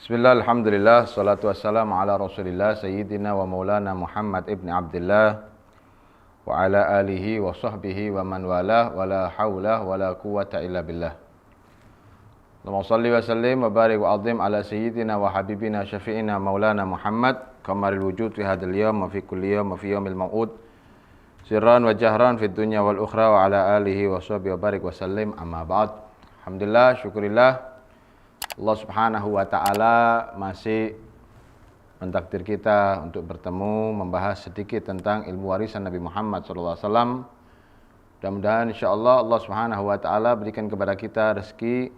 Bismillah, alhamdulillah, salatu wassalamu ala rasulillah, sayyidina wa maulana Muhammad ibn Abdullah wa ala alihi wa sahbihi wa man walah, wa la hawla wa la quwata illa billah. Allahumma salli wa sallim wa barik wa azim ala sayyidina wa habibina syafi'ina maulana Muhammad kamaril wujud fi hadal yawm wa fi kulli yawm wa fi yawmil maw'ud sirran wa jahran fi dunya wal ukhra wa ala alihi wa sahbihi wa barik wa sallim amma ba'd. Alhamdulillah, syukurillah Allah subhanahu wa ta'ala masih mentakdir kita untuk bertemu, membahas sedikit tentang ilmu warisan Nabi Muhammad SAW. Mudah-mudahan insyaAllah Allah subhanahu wa ta'ala berikan kepada kita rezeki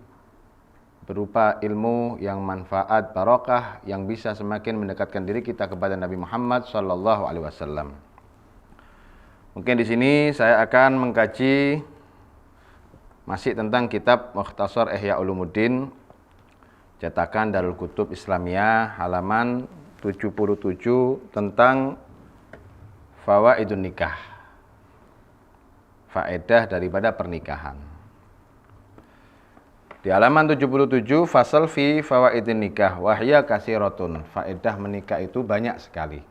berupa ilmu yang manfaat, barokah, yang bisa semakin mendekatkan diri kita kepada Nabi Muhammad SAW. Mungkin di sini saya akan mengkaji masih tentang kitab Mukhtasar Ihya Ulumuddin, cetakan Darul Kutub Islamiyah, halaman 77 tentang fawaidun nikah, faedah daripada pernikahan. Di halaman 77, fasal fi fawaidun nikah wahya kasiratun, faedah menikah itu banyak sekali.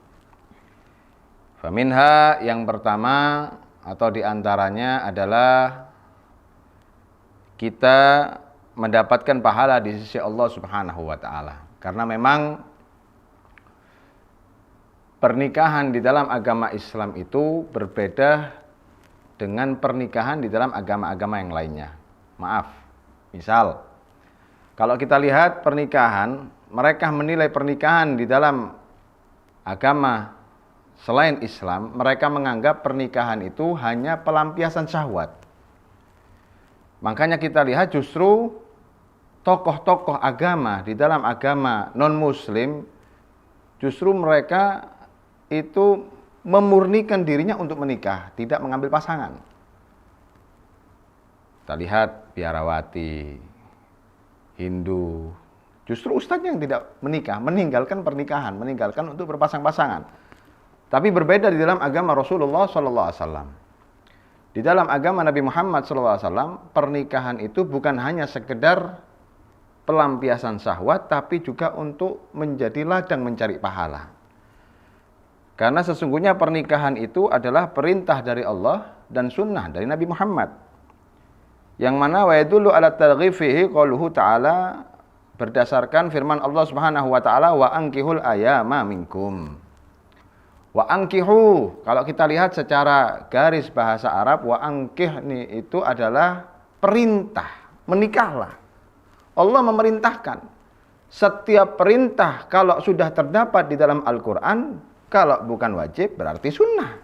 Faminha, yang pertama atau diantaranya adalah kita mendapatkan pahala di sisi Allah Subhanahu wa ta'ala. Karena memang pernikahan di dalam agama Islam itu berbeda dengan pernikahan di dalam agama-agama yang lainnya. Maaf, misal kalau kita lihat pernikahan, mereka menilai pernikahan di dalam agama selain Islam, mereka menganggap pernikahan itu hanya pelampiasan syahwat. Makanya kita lihat justru tokoh-tokoh agama di dalam agama non-muslim, justru mereka itu memurnikan dirinya untuk menikah, tidak mengambil pasangan. Kita lihat biarawati, Hindu, justru ustadznya yang tidak menikah, meninggalkan pernikahan, meninggalkan untuk berpasang-pasangan. Tapi berbeda di dalam agama Rasulullah SAW. Di dalam agama Nabi Muhammad SAW, pernikahan itu bukan hanya sekedar pelampiasan syahwat, tapi juga untuk menjadi ladang mencari pahala. Karena sesungguhnya pernikahan itu adalah perintah dari Allah dan sunnah dari Nabi Muhammad. Yang mana wa yadullu ala targhib fihi qauluhu ta'ala, berdasarkan firman Allah Subhanahu wa ta'ala, wa ankihul ayama minkum. Wa ankihu, kalau kita lihat secara garis bahasa Arab, wa ankih ini itu adalah perintah, menikahlah. Allah memerintahkan. Setiap perintah kalau sudah terdapat di dalam Al-Quran, kalau bukan wajib berarti sunnah.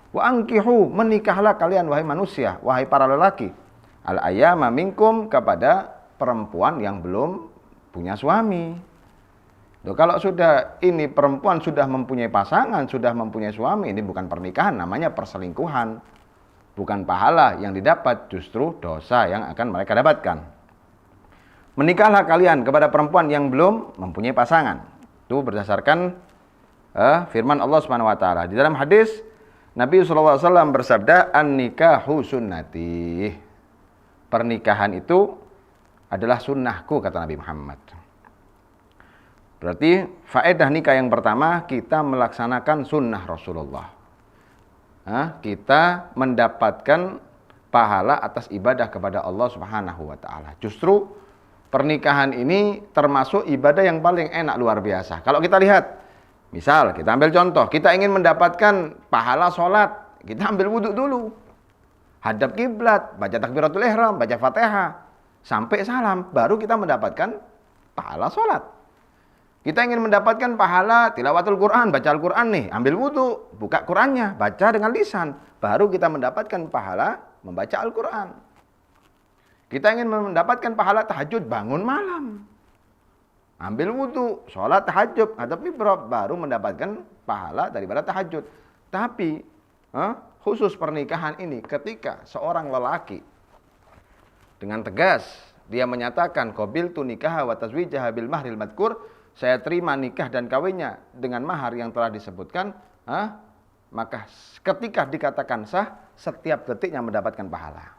Wa ankihu, menikahlah kalian wahai manusia, wahai para lelaki, al-ayyama minkum, kepada perempuan yang belum punya suami. Loh, kalau sudah ini perempuan sudah mempunyai pasangan, sudah mempunyai suami, ini bukan pernikahan, namanya perselingkuhan. Bukan pahala yang didapat, justru dosa yang akan mereka dapatkan. Menikahlah kalian kepada perempuan yang belum mempunyai pasangan. Itu berdasarkan firman Allah Subhanahu wa taala. Di dalam hadis Nabi SAW bersabda, "An-nikahu sunnati." Pernikahan itu adalah sunnahku, kata Nabi Muhammad. Berarti faedah nikah yang pertama, kita melaksanakan sunnah Rasulullah. Kita mendapatkan pahala atas ibadah kepada Allah Subhanahu wa taala. Justru pernikahan ini termasuk ibadah yang paling enak, luar biasa. Kalau kita lihat, misal kita ambil contoh, kita ingin mendapatkan pahala sholat, kita ambil wudhu dulu, hadap kiblat, baca takbiratul ihram, baca fatihah, sampai salam, baru kita mendapatkan pahala sholat. Kita ingin mendapatkan pahala tilawatul Quran, baca Al-Quran nih, ambil wudhu, buka Qurannya, baca dengan lisan, baru kita mendapatkan pahala membaca Al-Quran. Kita ingin mendapatkan pahala tahajud, bangun malam, ambil wudhu, sholat tahajud, tapi baru mendapatkan pahala daripada tahajud. Tapi khusus pernikahan ini, ketika seorang lelaki dengan tegas dia menyatakan qabiltu nikaha wa tazwijaha bil mahril madkur, saya terima nikah dan kawinnya dengan mahar yang telah disebutkan, maka ketika dikatakan sah, setiap detiknya mendapatkan pahala.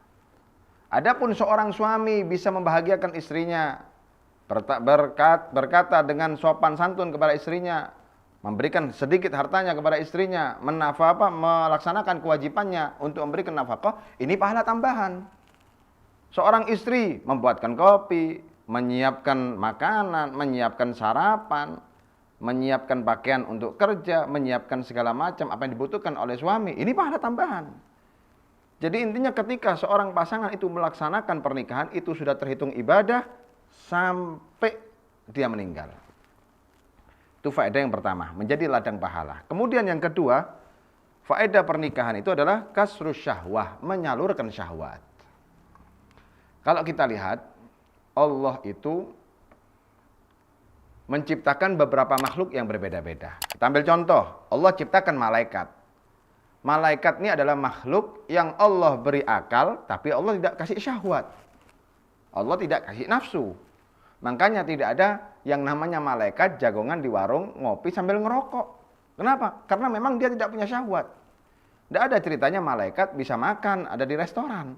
Adapun seorang suami bisa membahagiakan istrinya berkata dengan sopan santun kepada istrinya, memberikan sedikit hartanya kepada istrinya, melaksanakan kewajibannya untuk memberikan nafkah, ini pahala tambahan. Seorang istri membuatkan kopi, menyiapkan makanan, menyiapkan sarapan, menyiapkan pakaian untuk kerja, menyiapkan segala macam apa yang dibutuhkan oleh suami, ini pahala tambahan. Jadi intinya ketika seorang pasangan itu melaksanakan pernikahan, itu sudah terhitung ibadah sampai dia meninggal. Itu faedah yang pertama, menjadi ladang pahala. Kemudian yang kedua, faedah pernikahan itu adalah kasrus syahwah, menyalurkan syahwat. Kalau kita lihat, Allah itu menciptakan beberapa makhluk yang berbeda-beda. Kita ambil contoh, Allah ciptakan malaikat. Malaikat ini adalah makhluk yang Allah beri akal, tapi Allah tidak kasih syahwat. Allah tidak kasih nafsu. Makanya tidak ada yang namanya malaikat jagongan di warung ngopi sambil ngerokok. Kenapa? Karena memang dia tidak punya syahwat. Tidak ada ceritanya malaikat bisa makan ada di restoran.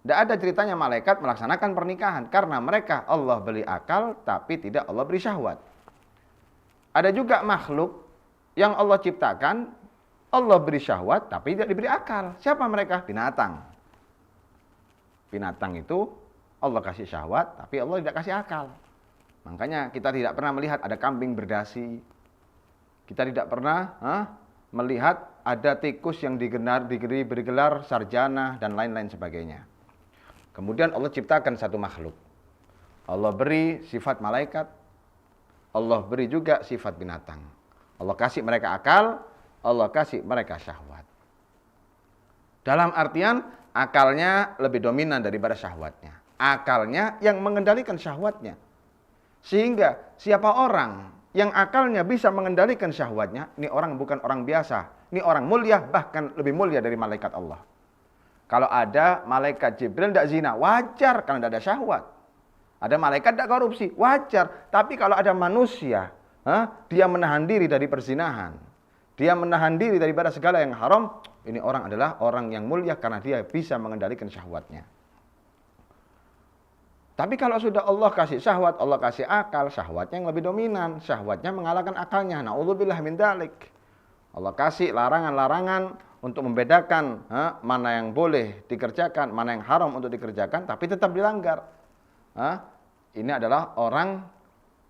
Tidak ada ceritanya malaikat melaksanakan pernikahan. Karena mereka Allah beri akal tapi tidak Allah beri syahwat. Ada juga makhluk yang Allah ciptakan, Allah beri syahwat tapi tidak diberi akal. Siapa mereka? Binatang. Binatang itu Allah kasih syahwat, tapi Allah tidak kasih akal. Makanya kita tidak pernah melihat ada kambing berdasi. Kita tidak pernah melihat ada tikus yang bergelar sarjana dan lain-lain sebagainya. Kemudian Allah ciptakan satu makhluk. Allah beri sifat malaikat. Allah beri juga sifat binatang. Allah kasih mereka akal, Allah kasih mereka syahwat. Dalam artian akalnya lebih dominan daripada syahwatnya. Akalnya yang mengendalikan syahwatnya. Sehingga siapa orang yang akalnya bisa mengendalikan syahwatnya, ini orang bukan orang biasa. Ini orang mulia, bahkan lebih mulia dari malaikat Allah. Kalau ada malaikat Jibril tidak zina, wajar karena tidak ada syahwat. Ada malaikat tidak korupsi, wajar. Tapi kalau ada manusia, dia menahan diri dari perzinahan, dia menahan diri daripada segala yang haram, ini orang adalah orang yang mulia karena dia bisa mengendalikan syahwatnya. Tapi kalau sudah Allah kasih syahwat, Allah kasih akal, syahwatnya yang lebih dominan, syahwatnya mengalahkan akalnya. Na'udzubillah min dzalik. Allah kasih larangan-larangan untuk membedakan mana yang boleh dikerjakan, mana yang haram untuk dikerjakan, tapi tetap dilanggar. Ini adalah orang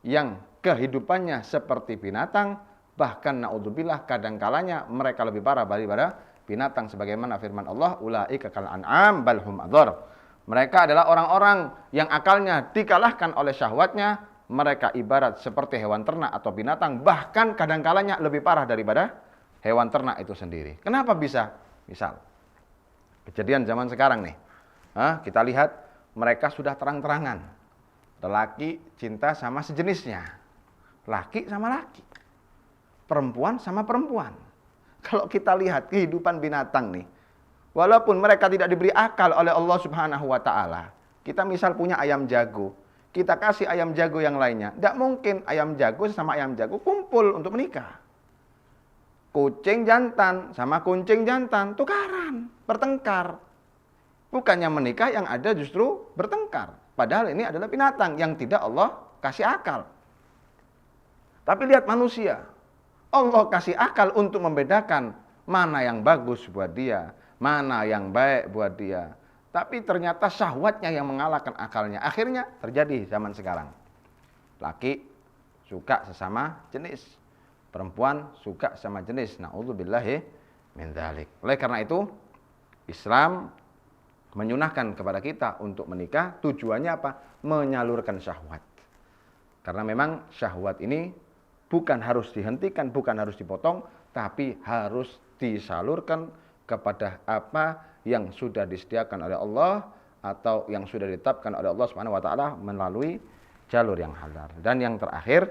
yang kehidupannya seperti binatang, bahkan na'udzubillah kadangkalanya mereka lebih parah daripada binatang, sebagaimana firman Allah, ulaika kal an'am bal hum adhar. Mereka adalah orang-orang yang akalnya dikalahkan oleh syahwatnya. Mereka ibarat seperti hewan ternak atau binatang. Bahkan kadangkalanya lebih parah daripada hewan ternak itu sendiri. Kenapa bisa? Misal, kejadian zaman sekarang nih. Kita lihat mereka sudah terang-terangan. Lelaki cinta sama sejenisnya. Laki sama laki. Perempuan sama perempuan. Kalau kita lihat kehidupan binatang nih. Walaupun mereka tidak diberi akal oleh Allah Subhanahu wa Ta'ala. Kita misal punya ayam jago, kita kasih ayam jago yang lainnya. Tidak mungkin ayam jago sama ayam jago kumpul untuk menikah. Kucing jantan sama kucing jantan tukaran, bertengkar. Bukannya menikah, yang ada justru bertengkar. Padahal ini adalah binatang yang tidak Allah kasih akal. Tapi lihat manusia. Allah kasih akal untuk membedakan mana yang bagus buat dia, mana yang baik buat dia. Tapi ternyata syahwatnya yang mengalahkan akalnya. Akhirnya terjadi zaman sekarang. Laki suka sesama jenis, perempuan suka sama jenis. Na'udzubillahi min dzalik. Oleh karena itu, Islam menyunahkan kepada kita untuk menikah. Tujuannya apa? Menyalurkan syahwat. Karena memang syahwat ini bukan harus dihentikan, bukan harus dipotong, tapi harus disalurkan kepada apa yang sudah disediakan oleh Allah atau yang sudah ditetapkan oleh Allah Subhanahu wa Ta'ala melalui jalur yang halal. Dan yang terakhir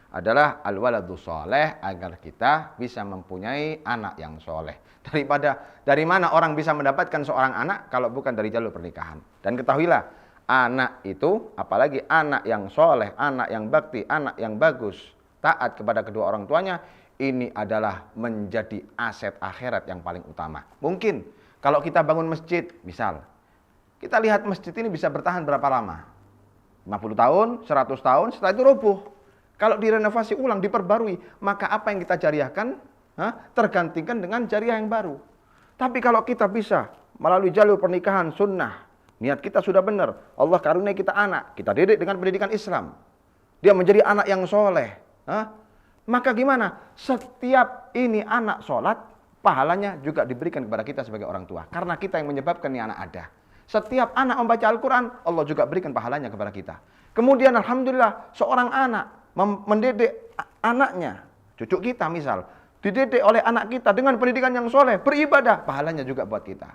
adalah al-waladu sholeh, agar kita bisa mempunyai anak yang soleh. Dari mana orang bisa mendapatkan seorang anak kalau bukan dari jalur pernikahan? Dan ketahuilah, anak itu, apalagi anak yang soleh, anak yang bakti, anak yang bagus, taat kepada kedua orang tuanya, ini adalah menjadi aset akhirat yang paling utama. Mungkin kalau kita bangun masjid, misal, kita lihat masjid ini bisa bertahan berapa lama? 50 tahun, 100 tahun, setelah itu roboh. Kalau direnovasi ulang, diperbarui, maka apa yang kita jariahkan tergantikan dengan jariah yang baru. Tapi kalau kita bisa melalui jalur pernikahan sunnah, niat kita sudah benar, Allah karunia kita anak, kita didik dengan pendidikan Islam, dia menjadi anak yang soleh, maka gimana? Setiap ini anak sholat, pahalanya juga diberikan kepada kita sebagai orang tua. Karena kita yang menyebabkan ini anak ada. Setiap anak membaca Al-Quran, Allah juga berikan pahalanya kepada kita. Kemudian Alhamdulillah, seorang anak mendidik anaknya, cucu kita misal, dididik oleh anak kita dengan pendidikan yang soleh, beribadah, pahalanya juga buat kita.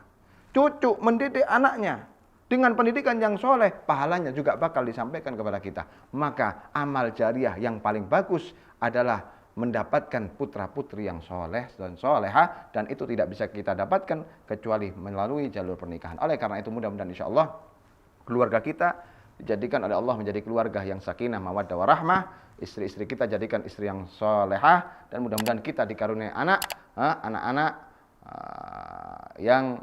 Cucu mendidik anaknya dengan pendidikan yang soleh, pahalanya juga bakal disampaikan kepada kita. Maka amal jariah yang paling bagus adalah mendapatkan putra-putri yang soleh dan soleha, dan itu tidak bisa kita dapatkan kecuali melalui jalur pernikahan. Oleh karena itu mudah-mudahan insya Allah keluarga kita dijadikan oleh Allah menjadi keluarga yang sakinah, mawaddah, warahmah. Istri-istri kita jadikan istri yang solehah, dan mudah-mudahan kita dikaruniai anak-anak yang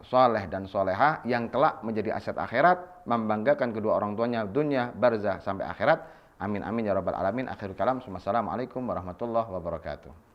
soleh dan soleha yang kelak menjadi aset akhirat, membanggakan kedua orang tuanya dunia, barzah sampai akhirat. Amin amin ya rabbal alamin. Akhirul kalam. Assalamualaikum warahmatullahi wabarakatuh.